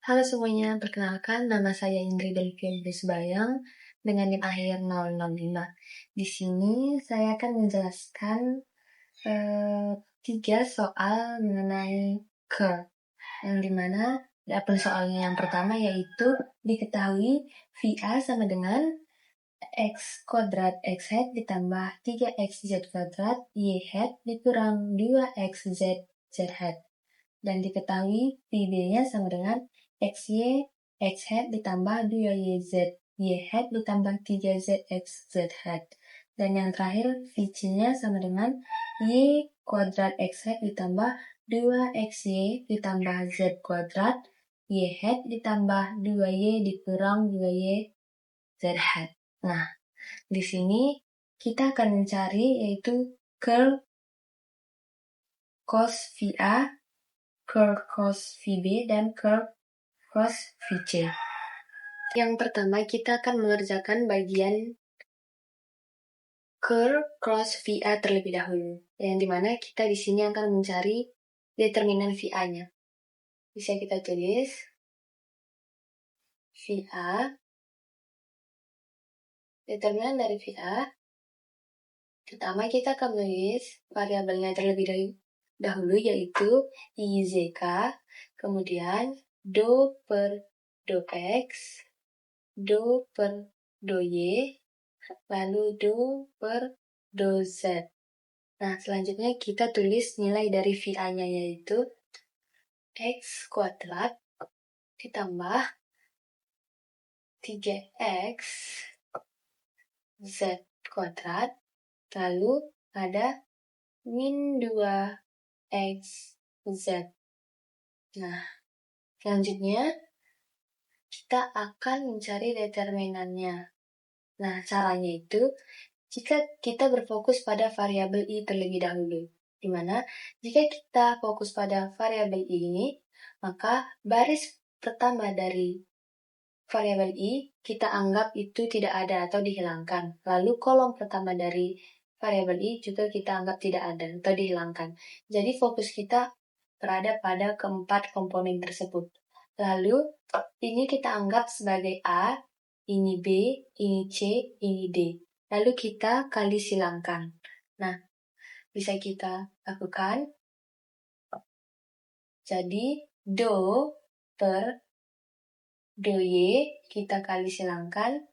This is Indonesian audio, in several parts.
Halo semuanya, perkenalkan nama saya Indri dari Febris Bayang dengan NIM akhir 065. Di sini saya akan menjelaskan 3 soal mengenai curve, yang dimana dapet soalnya yang pertama yaitu diketahui VA sama dengan X kuadrat X hat ditambah 3XZ kuadrat Y hat dikurang 2XZ Z hat. Dan diketahui VB-nya sama dengan XY X hat ditambah 2YZ Y hat ditambah 3ZX Z hat. Dan yang terakhir VC-nya sama dengan Y kuadrat X hat ditambah 2XY ditambah Z kuadrat Y hat ditambah 2Y dikurang 2Y Z hat. Nah, di sini kita akan mencari yaitu curl cos VA, curl cos VB, dan curl cos VC. Yang pertama kita akan mengerjakan bagian curl cos VA terlebih dahulu, yang dimana kita di sini akan mencari determinan VA-nya. Bisa kita tulis VA, determinan dari VA. Pertama kita akan menulis variabelnya terlebih dahulu yaitu IZK, kemudian do per do X, do per do Y, lalu do per do Z. Nah, selanjutnya kita tulis nilai dari VA-nya yaitu X kuadrat ditambah 3X Z kuadrat, lalu ada min 2X Z. Nah, selanjutnya kita akan mencari determinannya. Nah, caranya itu jika kita berfokus pada variabel I terlebih dahulu, di mana jika kita fokus pada variabel I ini, maka baris pertama dari variabel I kita anggap itu tidak ada atau dihilangkan. Lalu kolom pertama dari variabel I juga kita anggap tidak ada atau dihilangkan. Jadi fokus kita berada pada keempat komponen tersebut. Lalu ini kita anggap sebagai A, ini B, ini C, ini D. Lalu kita kali silangkan. Nah, bisa kita lakukan. Jadi, do per do Y kita kali silangkan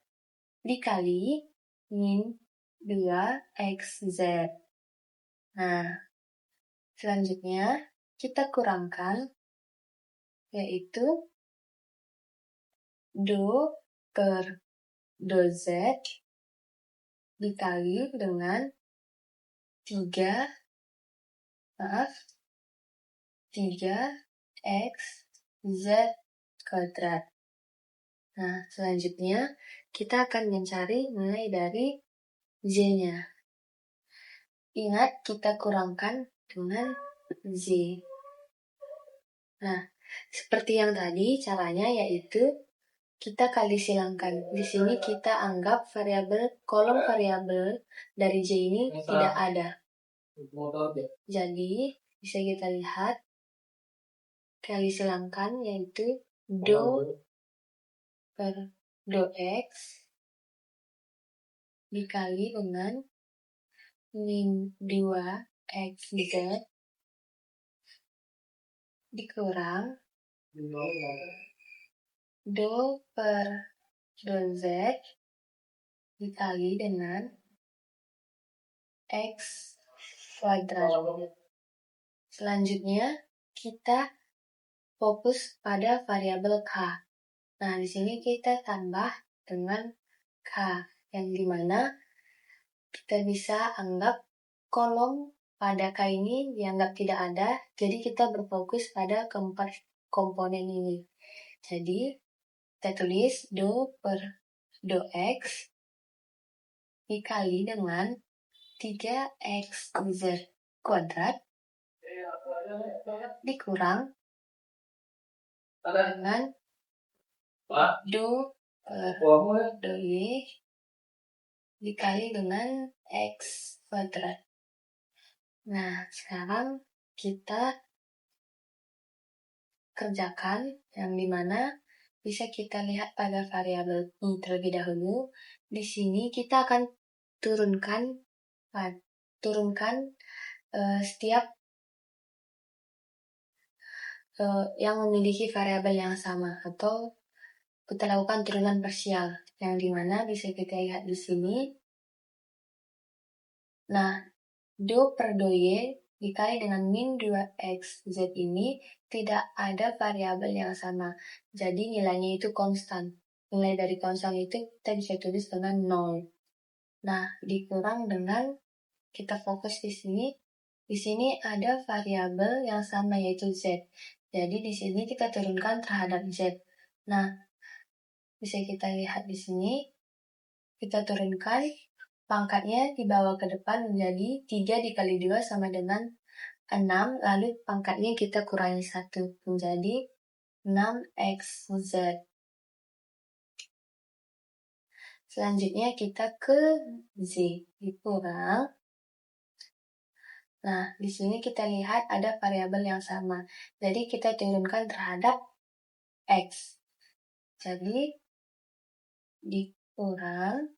dikali min 2XZ. Nah, selanjutnya kita kurangkan yaitu do per do Z dikali dengan 3x Z kuadrat. Nah, selanjutnya kita akan mencari nilai dari Z-nya. Ingat, kita kurangkan dengan Z. Nah, seperti yang tadi, caranya yaitu kita kali silangkan. Di sini kita anggap kolom variabel dari Z ini tidak ada. Jadi, bisa kita lihat kali silangkan yaitu do per do X dikali dengan min 2XZ dikurang do per do Z dikali dengan X kuadrat. Selanjutnya, kita fokus pada variabel K. Nah, di sini kita tambah dengan K, yang dimana kita bisa anggap kolom pada K ini dianggap tidak ada, jadi kita berfokus pada keempat komponen ini. Jadi, kita tulis do per do X dikali dengan 3XZ kuadrat dikurang dengan do per do Y dikali dengan X kuadrat. Nah, sekarang kita kerjakan yang dimana bisa kita lihat pada variabel I terlebih dahulu. Di sini kita akan turunkan setiap yang memiliki variabel yang sama, atau kita lakukan turunan parsial, yang dimana bisa kita lihat di sini. Nah, do per do y dikali dengan min 2x z ini tidak ada variabel yang sama. Jadi nilainya itu konstan. Nilai dari konstan itu kita bisa tulis dengan 0. Nah, dikurang dengan kita fokus di sini. Di sini ada variabel yang sama yaitu z. Jadi di sini kita turunkan terhadap z. Nah, bisa kita lihat di sini. Kita turunkan pangkatnya dibawa ke depan menjadi 3 dikali 2 sama dengan 6, lalu pangkatnya kita kurangi 1 menjadi 6xz. Selanjutnya kita ke z dikurang. Nah, di sini kita lihat ada variabel yang sama. Jadi kita turunkan terhadap x. Jadi dikurang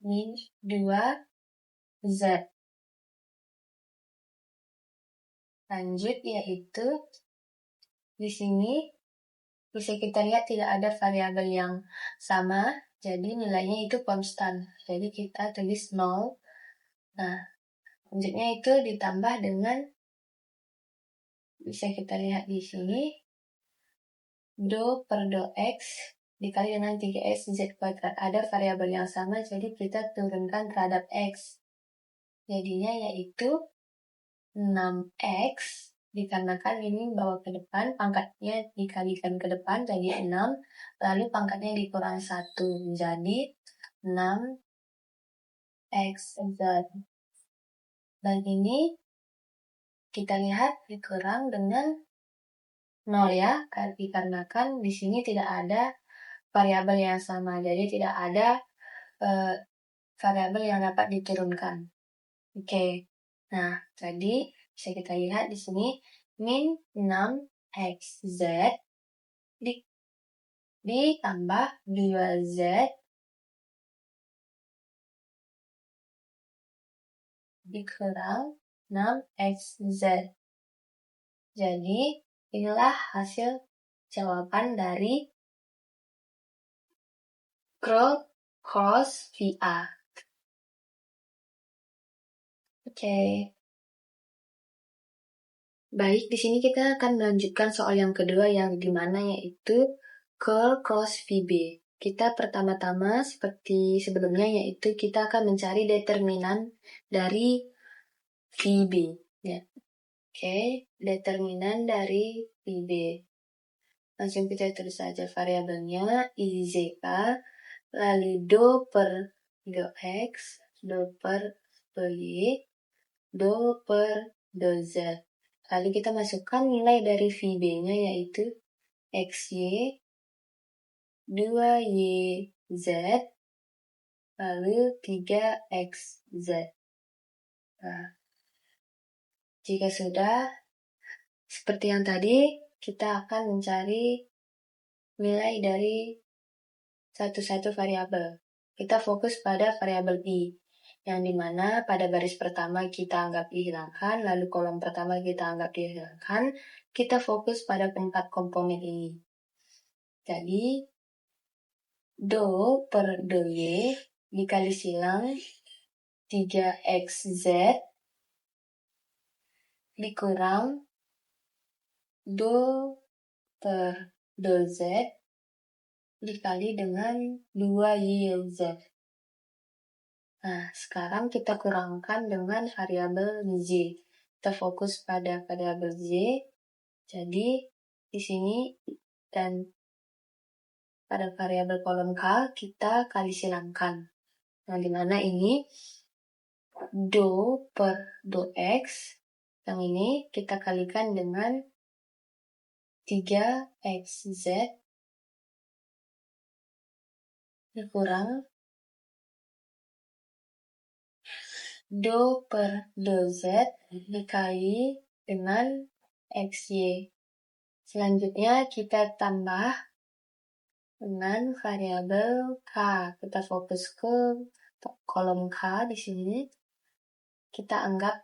min 2z. Lanjut yaitu di sini bisa kita lihat tidak ada variabel yang sama, jadi nilainya itu konstan. Jadi kita tulis 0. Nah, selanjutnya itu ditambah dengan, bisa kita lihat di sini, do per do x dikali dengan 3x z kuadrat. Ada variabel yang sama, jadi kita turunkan terhadap x. Jadinya yaitu 6x, dikarenakan ini bawa ke depan, pangkatnya dikalikan ke depan jadi 6, lalu pangkatnya dikurang 1 menjadi 6xz. Dan ini kita lihat dikurang dengan 0 ya, dikarenakan di sini tidak ada variabel yang sama, jadi tidak ada variabel yang dapat diturunkan. Oke. Nah, tadi bisa kita lihat di sini min 6xz ditambah 2z dikurang 6xz. Jadi, inilah hasil jawaban dari cross VA. Oke. Baik, di sini kita akan melanjutkan soal yang kedua yang dimana yaitu curl cross VB. Kita pertama-tama seperti sebelumnya yaitu kita akan mencari determinan dari VB. Ya. Oke, determinan dari VB. Langsung kita tulis saja variabelnya IZK, lalu do per do X, do per do Y, do per do Z. Lalu kita masukkan nilai dari VB-nya yaitu XY, 2YZ, lalu 3XZ. Nah, jika sudah, seperti yang tadi, kita akan mencari nilai dari satu-satu variabel. Kita fokus pada variabel I, yang dimana pada baris pertama kita anggap dihilangkan, lalu kolom pertama kita anggap dihilangkan, kita fokus pada keempat komponen ini. Jadi, do per do Y dikali silang 3xz dikurang do per do Z dikali dengan 2YZ. Nah, sekarang kita kurangkan dengan variabel Z. Kita fokus pada variabel Z. Jadi, di sini dan pada variabel kolom K kita kali silangkan. Nah, dimana ini do per do X, yang ini kita kalikan dengan 3xz dikurang do per do Z dikali dengan XY. Selanjutnya kita tambah dengan variabel K. Kita fokus ke kolom K di sini. Kita anggap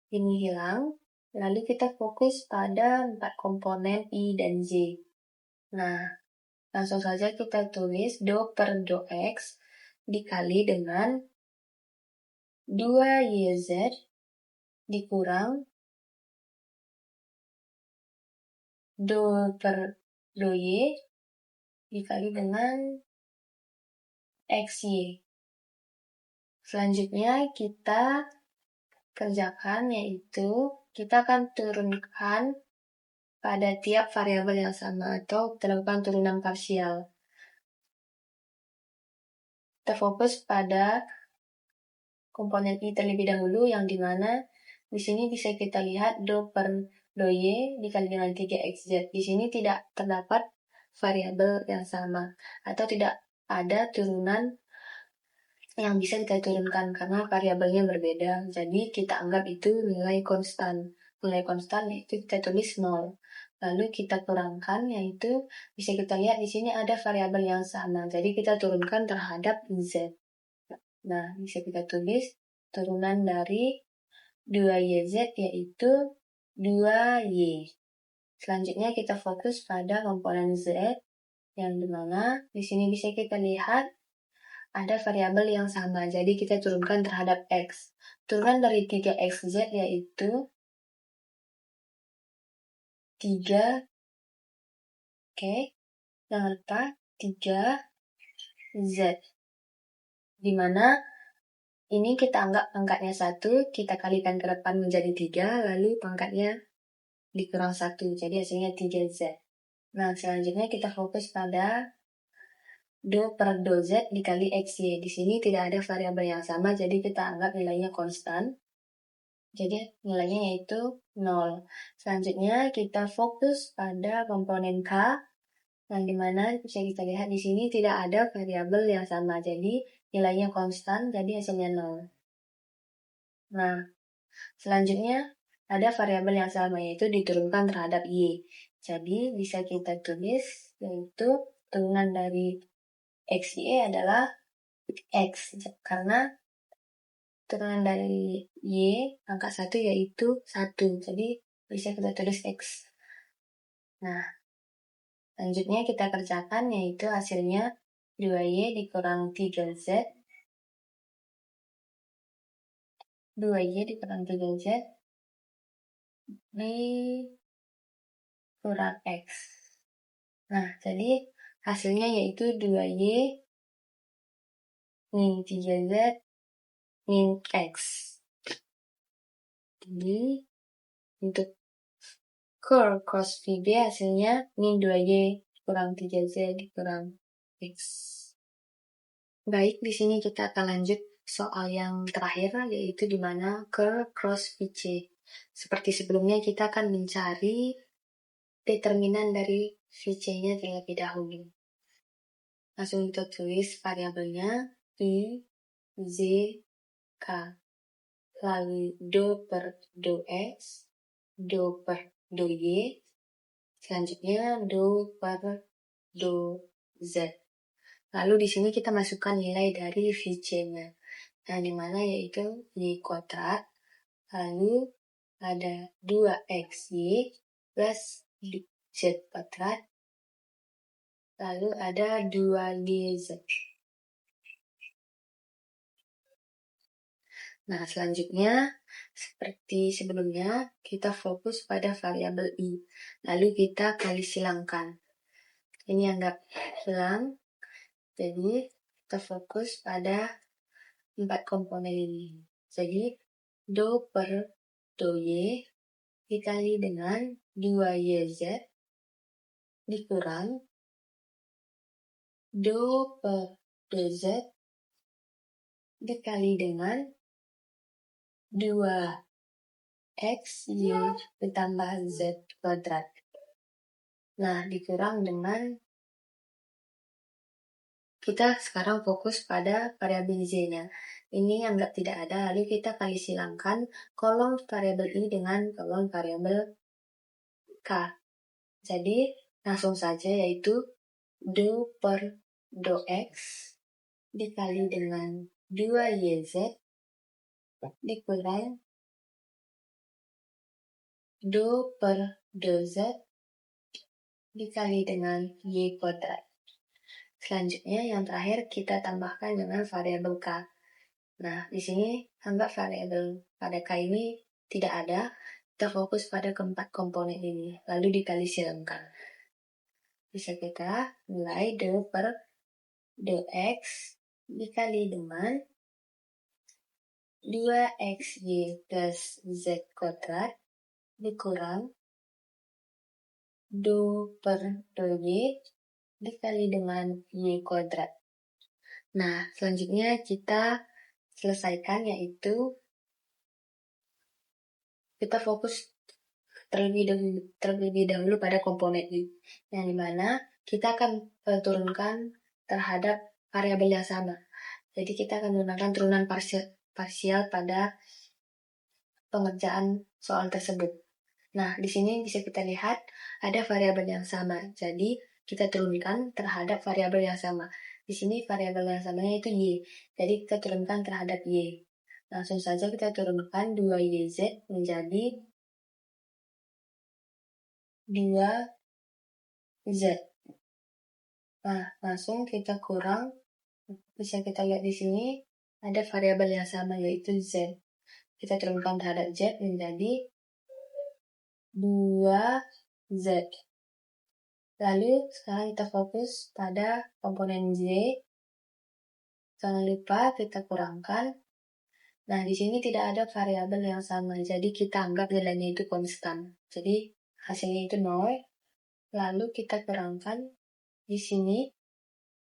ini hilang. Lalu kita fokus pada 4 komponen I dan J. Nah, langsung saja kita tulis do per do X dikali dengan 2YZ dikurang do per do Y dikali dengan XY. Selanjutnya kita kerjakan, yaitu kita akan turunkan pada tiap variabel yang sama atau kita lakukan turunan parsial. Kita fokus pada komponen I terlebih dahulu, yang dimana di sini bisa kita lihat do per do Y dikali dengan 3XZ. Di sini tidak terdapat variabel yang sama atau tidak ada turunan yang bisa kita turunkan karena variabelnya berbeda. Jadi kita anggap itu nilai konstan. Nilai konstan yaitu kita tulis 0. Lalu kita kurangkan, yaitu bisa kita lihat di sini ada variabel yang sama. Jadi kita turunkan terhadap Z. Nah, bisa kita tulis turunan dari 2YZ yaitu 2Y. Selanjutnya kita fokus pada komponen Z, yang dimana di sini bisa kita lihat ada variabel yang sama, jadi kita turunkan terhadap X. Turunan dari 3XZ yaitu 3, oke, jangan lupa 3Z. Dimana ini kita anggap pangkatnya 1, kita kalikan ke depan menjadi 3, lalu pangkatnya dikurang 1, jadi hasilnya 3Z. Nah, selanjutnya kita fokus pada do per do Z dikali XY. Di sini tidak ada variabel yang sama, jadi kita anggap nilainya konstan. Jadi nilainya yaitu 0. Selanjutnya kita fokus pada komponen K, yang dimana bisa kita lihat di sini tidak ada variabel yang sama, jadi nilainya konstan, jadi hasilnya 0. Nah, selanjutnya ada variabel yang sama, yaitu diturunkan terhadap Y. Jadi bisa kita tulis, yaitu turunan dari XY adalah X, karena turunan dari Y angka 1 yaitu 1, jadi bisa kita tulis X. Nah, selanjutnya kita kerjakan, yaitu hasilnya 2Y dikurang 3Z. 2Y dikurang 3Z dikurang X. Nah, jadi hasilnya yaitu 2Y min 3Z min X. Jadi, untuk curl cos VB hasilnya min 2Y kurang 3Z dikurang X. Baik, di sini kita akan lanjut soal yang terakhir, yaitu di mana curl cross VC. Seperti sebelumnya, kita akan mencari determinan dari VC-nya terlebih dahulu. Langsung kita tulis variabelnya I, Z, K. Lalu do per do X, do per do Y, selanjutnya do per do Z. Lalu di sini kita masukkan nilai dari VC-nya, yang dimana yaitu Y kuadrat, lalu ada 2XY plus Z kuadrat, lalu ada 2YZ. Nah, selanjutnya seperti sebelumnya, kita fokus pada variabel I. Lalu kita kali silangkan. Ini anggap hilang. Jadi, kita fokus pada 4 komponen ini. Jadi, do per do Y dikali dengan 2YZ dikurang do per do Z dikali dengan 2XY ditambah Z kuadrat. Nah, dikurang dengan, kita sekarang fokus pada variabel Z-nya. Ini anggap tidak ada, lalu kita kali silangkan kolom variabel I dengan kolom variabel K. Jadi langsung saja, yaitu do per do X dikali dengan 2YZ dikurang do per do Z dikali dengan Y kuadrat. Selanjutnya yang terakhir kita tambahkan dengan variabel K. Nah, di sini anggap variabel pada K ini tidak ada, kita fokus pada keempat komponen ini, lalu dikali silamkan. Bisa kita mulai do per do X dikali dengan 2XY plus Z kuadrat dikurang do per do Y dikali dengan Y kuadrat. Nah, selanjutnya kita selesaikan, yaitu kita fokus terlebih dahulu pada komponen Y, yang dimana kita akan turunkan terhadap variabel yang sama. Jadi kita akan menggunakan turunan parsial pada pengerjaan soal tersebut. Nah, di sini bisa kita lihat ada variabel yang sama. Jadi kita turunkan terhadap variabel yang sama. Di sini variabel yang samanya itu Y. Jadi kita turunkan terhadap Y. Langsung saja kita turunkan 2YZ menjadi 2Z. Nah, langsung kita kurang. Bisa kita lihat di sini ada variabel yang sama, yaitu Z. Kita turunkan terhadap Z menjadi 2Z. Lalu sekarang kita fokus pada komponen Z. Jangan lupa kita kurangkan. Nah, di sini tidak ada variabel yang sama, jadi kita anggap nilainya itu konstan. Jadi hasilnya itu 0. Lalu kita kurangkan. Di sini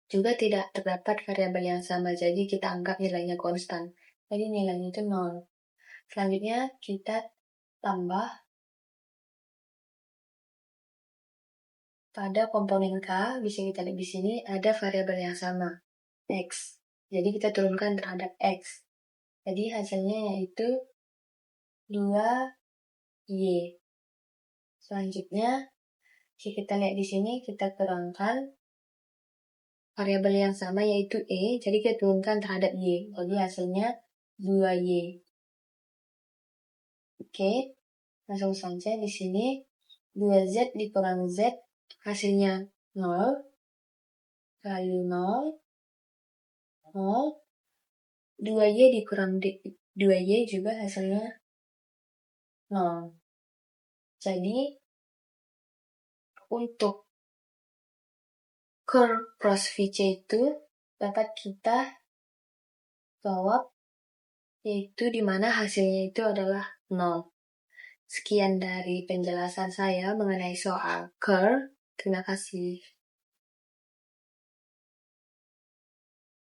juga tidak terdapat variabel yang sama, jadi kita anggap nilainya konstan. Jadi nilainya itu 0. Selanjutnya kita tambah pada komponen K. Bisa kita lihat di sini ada variabel yang sama, X. Jadi kita turunkan terhadap X. Jadi hasilnya yaitu 2Y. Selanjutnya, jika kita lihat di sini, kita kurangkan variabel yang sama yaitu E. Jadi kita turunkan terhadap Y. Jadi hasilnya 2Y. Oke, langsung saja di sini 2Z dikurang Z hasilnya 0. Lalu 0. 0. 2Y dikurang 2Y juga hasilnya 0. Jadi untuk curve cross VC itu dapat kita jawab, yaitu dimana hasilnya itu adalah 0. Sekian dari penjelasan saya mengenai soal curve. Terima kasih.